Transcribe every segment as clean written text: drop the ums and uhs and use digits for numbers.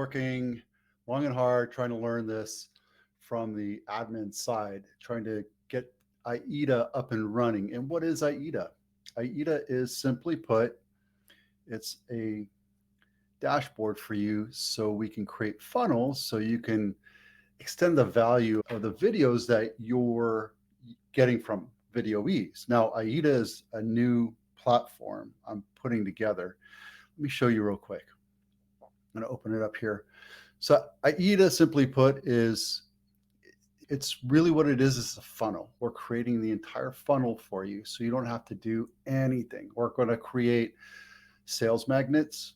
working long and hard trying to learn this from the admin side, trying to get AIDA up and running. And what is AIDA? AIDA is, simply put, it's a dashboard for you so we can create funnels so you can extend the value of the videos that you're getting from VideoEase. Now, AIDA is a new platform I'm putting together. Let me show you real quick. I'm going to open it up here. So AIDA, simply put, it's really what it is. It's a funnel. We're creating the entire funnel for you so you don't have to do anything. We're going to create sales magnets,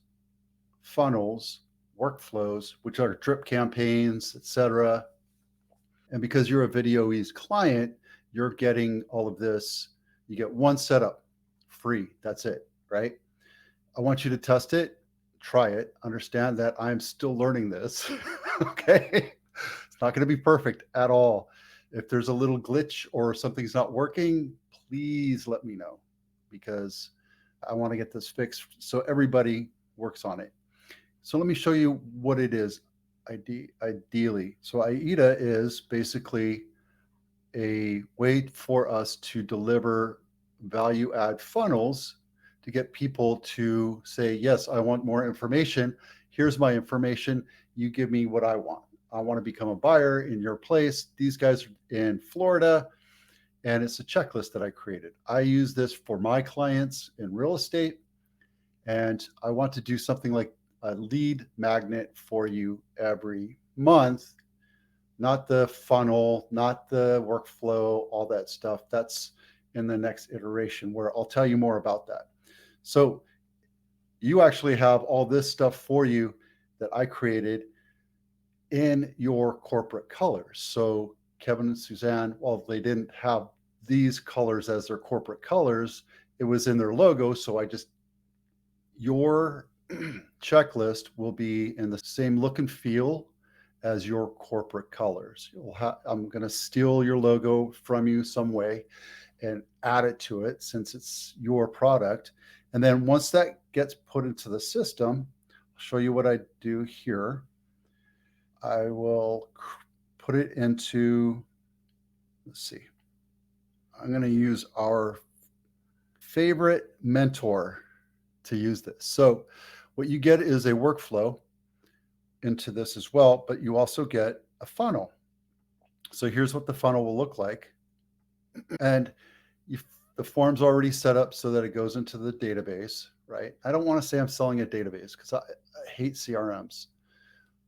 funnels, workflows, which are drip campaigns, etc. And because you're a VideoEase client, you're getting all of this. You get one setup free. That's it, right? I want you to test it, try it, understand that I'm still learning this. Okay. It's not going to be perfect at all. If there's a little glitch or something's not working, please let me know, because I want to get this fixed so everybody works on it. So let me show you what it is ideally. So AIDA is basically a way for us to deliver value add funnels to get people to say, yes, I want more information. Here's my information. You give me what I want. I want to become a buyer in your place. These guys are in Florida, and it's a checklist that I created. I use this for my clients in real estate, and I want to do something like a lead magnet for you every month, not the funnel, not the workflow, all that stuff. That's in the next iteration where I'll tell you more about that. So you actually have all this stuff for you that I created in your corporate colors. So Kevin and Suzanne, well, they didn't have these colors as their corporate colors. It was in their logo. So your checklist will be in the same look and feel as your corporate colors. I'm going to steal your logo from you some way and add it to it since it's your product. And then once that gets put into the system, I'll show you what I do here. I will put it into, let's see, I'm going to use our favorite mentor to use this. So what you get is a workflow into this as well, but you also get a funnel. So here's what the funnel will look like. And the form's already set up so that it goes into the database, right? I don't want to say I'm selling a database because I hate CRMs.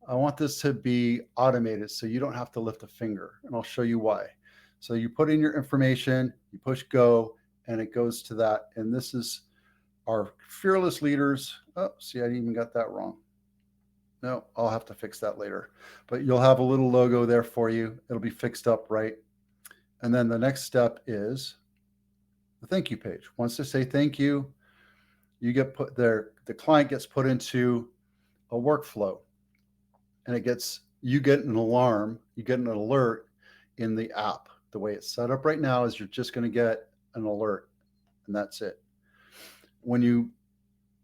I want this to be automated so you don't have to lift a finger, and I'll show you why. So you put in your information, you push go, and it goes to that. And this is our fearless leaders. Oh, see, I even got that wrong. No, I'll have to fix that later. But you'll have a little logo there for you. It'll be fixed up right. And then the next step is the thank you page. Once they say thank you, you get put there, the client gets put into a workflow, and you get an alarm, you get an alert in the app. The way it's set up right now is you're just going to get an alert, and that's it. When you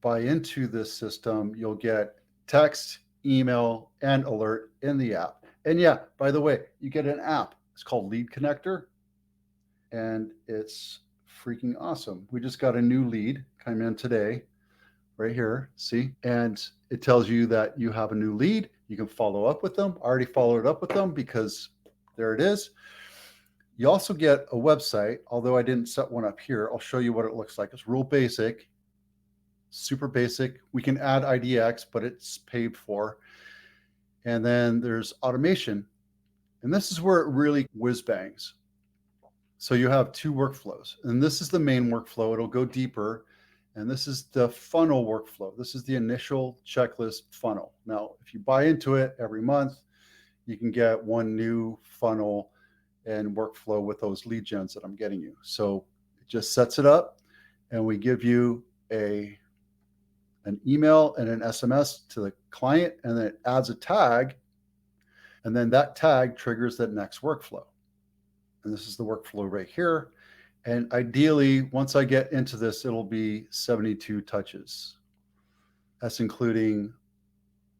buy into this system, you'll get text, email, and alert in the app. And yeah, by the way, you get an app. It's called Lead Connector, and it's freaking awesome. We just got a new lead come in today, right here, see? And it tells you that you have a new lead. You can follow up with them. I already followed up with them because there it is. You also get a website, although I didn't set one up here. I'll show you what it looks like. It's real basic, super basic. We can add IDX, but it's paid for. And then there's automation. And this is where it really whiz bangs. So you have two workflows, and this is the main workflow. It'll go deeper. And this is the funnel workflow. This is the initial checklist funnel. Now, if you buy into it every month, you can get one new funnel and workflow with those lead gens that I'm getting you. So it just sets it up, and we give you an email and an SMS to the client, and then it adds a tag, and then that tag triggers that next workflow. And this is the workflow right here. And ideally, once I get into this, it'll be 72 touches. That's including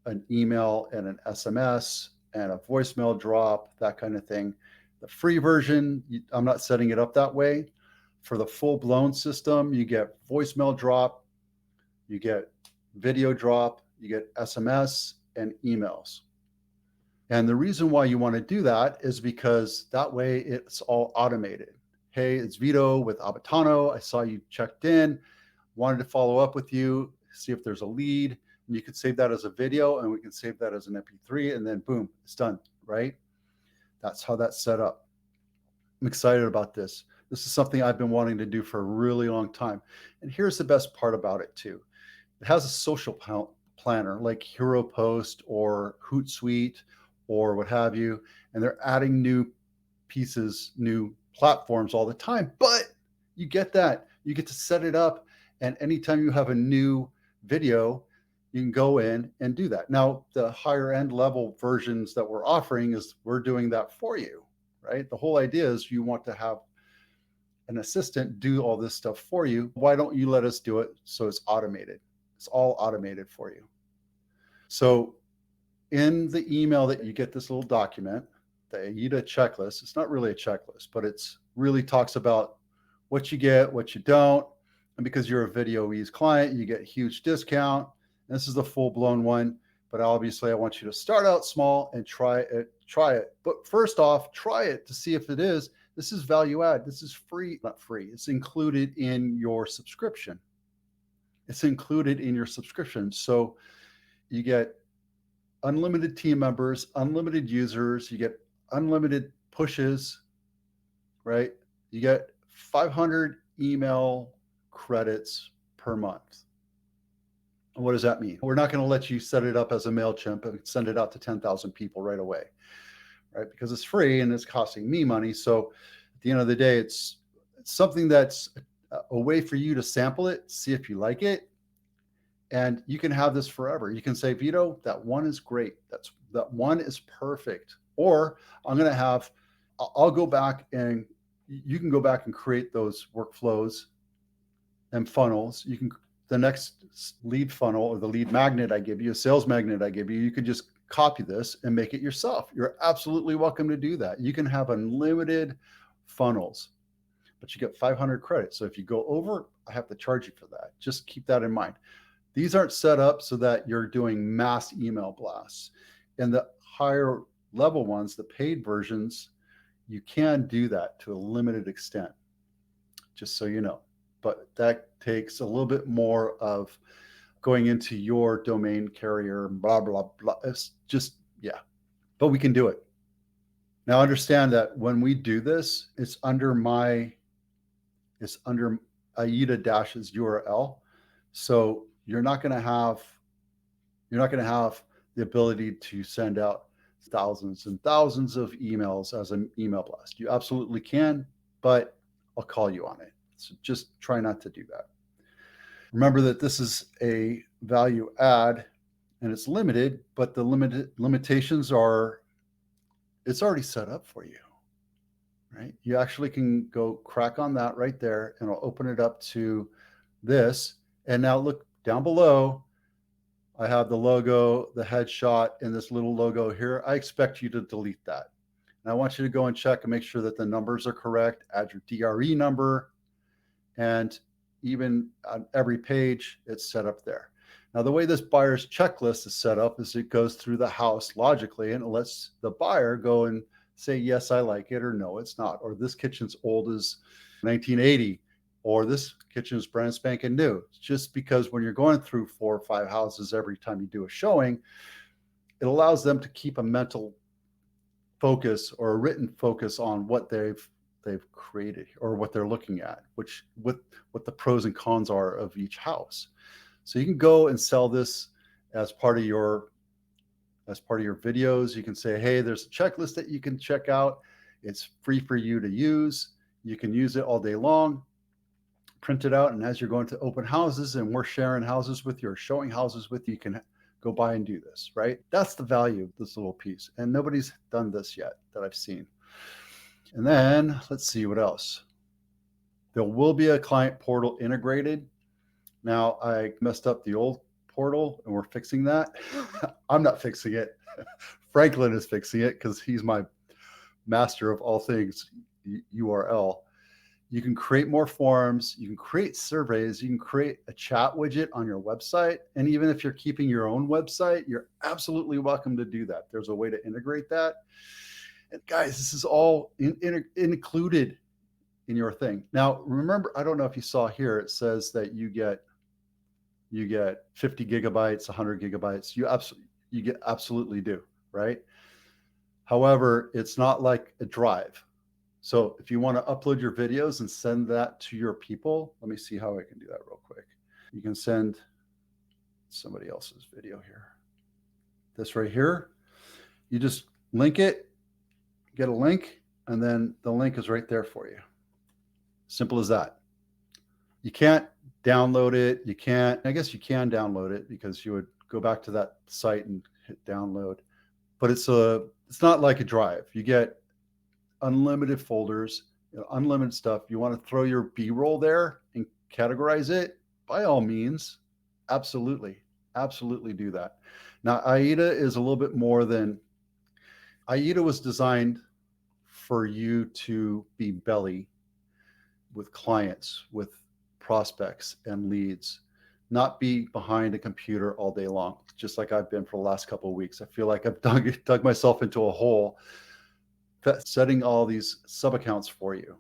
an email and an SMS and a voicemail drop, that kind of thing. The free version, I'm not setting it up that way. For the full-blown system, you get voicemail drop, you get video drop, you get SMS and emails. And the reason why you want to do that is because that way it's all automated. Hey, it's Vito with Abitano. I saw you checked in, wanted to follow up with you, see if there's a lead. And you could save that as a video and we can save that as an MP3 and then boom, it's done, right? That's how that's set up. I'm excited about this. This is something I've been wanting to do for a really long time. And here's the best part about it too. It has a social planner like Hero Post or Hootsuite or what have you, and they're adding new pieces, new platforms all the time. But you get that. You get to set it up, and anytime you have a new video, you can go in and do that. Now, the higher end level versions that we're offering is we're doing that for you, right? The whole idea is you want to have an assistant do all this stuff for you. Why don't you let us do it so it's automated? It's all automated for you. So in the email that you get this little document, the AIDA checklist, it's not really a checklist, but it's really talks about what you get, what you don't. And because you're a VydeoEase client, you get a huge discount. And this is the full-blown one. But obviously, I want you to start out small and try it. But first off, try it to see if it is. This is value add. This is free, not free. It's included in your subscription. It's included in your subscription. So you get unlimited team members, unlimited users, you get unlimited pushes, right? You get 500 email credits per month. And what does that mean? We're not going to let you set it up as a MailChimp and send it out to 10,000 people right away, right? Because it's free and it's costing me money. So at the end of the day, it's something that's a way for you to sample it, see if you like it, and you can have this forever. You can say, Vito, that one is great. That one is perfect. Or I'll go back and you can go back and create those workflows and funnels. The next lead funnel or the lead magnet I give you, a sales magnet I give you, you could just copy this and make it yourself. You're absolutely welcome to do that. You can have unlimited funnels, but you get 500 credits. So if you go over, I have to charge you for that. Just keep that in mind. These aren't set up so that you're doing mass email blasts. And the higher level ones, the paid versions, you can do that to a limited extent, just so you know. But that takes a little bit more of going into your domain carrier, blah, blah, blah. It's just, yeah, but we can do it. Now understand that when we do this, it's under AIDA-'s URL. So you're not going to have the ability to send out thousands and thousands of emails as an email blast. You absolutely can, but I'll call you on it. So just try not to do that. Remember that this is a value add and it's limited, but the limitations are, it's already set up for you, right? You actually can go crack on that right there and I'll open it up to this. And now look down below, I have the logo, the headshot, and this little logo here. I expect you to delete that. And I want you to go and check and make sure that the numbers are correct, add your DRE number, and even on every page, it's set up there. Now, the way this buyer's checklist is set up is it goes through the house logically and it lets the buyer go and say, yes, I like it, or no, it's not, or this kitchen's old as 1980, or this kitchen is brand spanking new. It's just because when you're going through 4 or 5 houses every time you do a showing, it allows them to keep a mental focus or a written focus on what they've created or what they're looking at, what the pros and cons are of each house. So you can go and sell this as part of your videos. You can say, hey, there's a checklist that you can check out. It's free for you to use. You can use it all day long. Print it out, and as you're going to open houses and we're sharing houses with you or showing houses with you, you can go by and do this, right? That's the value of this little piece. And nobody's done this yet that I've seen. And then let's see what else. There will be a client portal integrated. Now I messed up the old portal and we're fixing that. I'm not fixing it. Franklin is fixing it because he's my master of all things URL. You can create more forms, you can create surveys, you can create a chat widget on your website. And even if you're keeping your own website, you're absolutely welcome to do that. There's a way to integrate that. And guys, this is all included in your thing. Now, remember, I don't know if you saw here, it says that you get 50 gigabytes, 100 gigabytes. You absolutely do, right? However, it's not like a drive. So if you want to upload your videos and send that to your people, let me see how I can do that real quick. You can send somebody else's video here. This right here, you just link it, get a link, and then the link is right there for you. Simple as that. You can't download it. You can't, I guess you can download it because you would go back to that site and hit download, but it's not like a drive. You get unlimited folders, unlimited stuff. You want to throw your B-roll there and categorize it, by all means, absolutely do that. Now, AIDA is a little bit more than, AIDA was designed for you to be belly with clients, with prospects and leads, not be behind a computer all day long, just like I've been for the last couple of weeks. I feel like I've dug myself into a hole setting all these sub accounts for you.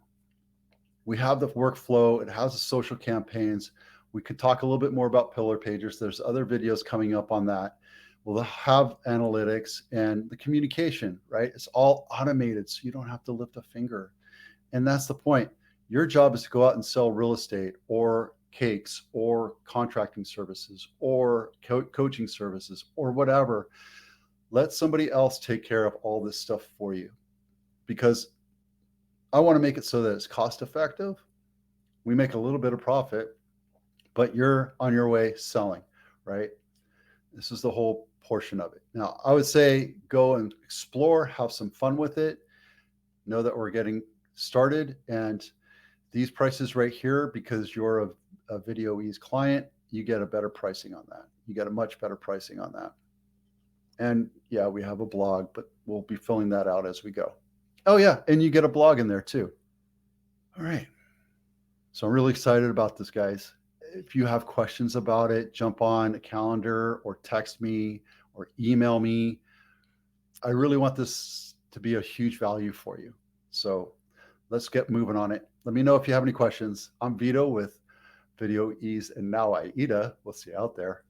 We have the workflow, it has the social campaigns. We could talk a little bit more about pillar pages. There's other videos coming up on that. We'll have analytics and the communication, right? It's all automated, so you don't have to lift a finger. And that's the point. Your job is to go out and sell real estate or cakes or contracting services or coaching services or whatever. Let somebody else take care of all this stuff for you, because I want to make it so that it's cost effective. We make a little bit of profit, but you're on your way selling, right? This is the whole portion of it. Now, I would say go and explore, have some fun with it. Know that we're getting started, and these prices right here, because you're a VydeoEase client, you get a better pricing on that. You get a much better pricing on that. And yeah, we have a blog, but we'll be filling that out as we go. Oh yeah, and you get a blog in there too. All right. So I'm really excited about this, guys. If you have questions about it, jump on a calendar or text me or email me. I really want this to be a huge value for you. So let's get moving on it. Let me know if you have any questions. I'm Vito with VydeoEase and now AIDA. We'll see you out there.